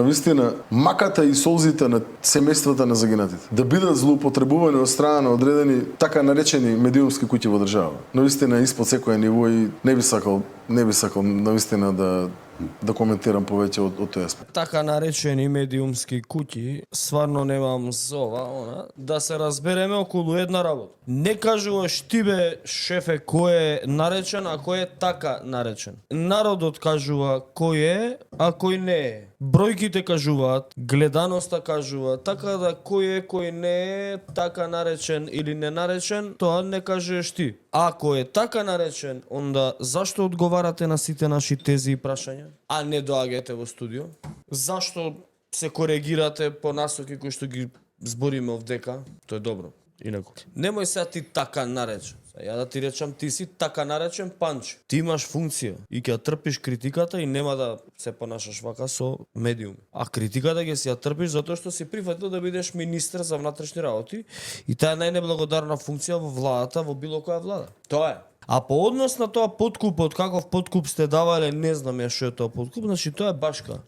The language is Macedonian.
Навистина, маката и солзите на семејствата на загинатите да бидат злоупотребувани од страна на одредени така наречени медиумски куќи во држава. Навистина испод секој ниво и не би сакал навистина да коментирам повеќе од тој аспект. Така наречени медиумски куќи, стварно немам зова, да се разбереме околу една работа. Не кажуваш ти бе, шефе, кој е наречен, а кој е така наречен. Народот кажува кој е, а кој не е. Бројките кажуваат, гледаноста кажува, така да кој е, кој не е, така наречен или не наречен, тоа не кажеш ти. Ако е така наречен, онда зашто одговарате на сите наши тези и прашања, а не доаѓате во студио? Зашто се коригирате по насоки кои што ги збориме овдека? Тоа е добро. Инаку. Немој сега ти така наречен. Ја да ти речам, ти си така наречен панч. Ти имаш функција и ќе трпиш критиката и нема да се понашаш вака со медиуми. А критиката ќе си ја трпиш затоа што си прифатил да бидеш министер за внатрешни работи и таа е најнеблагодарна функција во владата, во било која влада. Тоа е. А по однос на тоа подкупот, каков подкуп сте давале, не знам ја што е тоа подкуп, значи тоа е башка.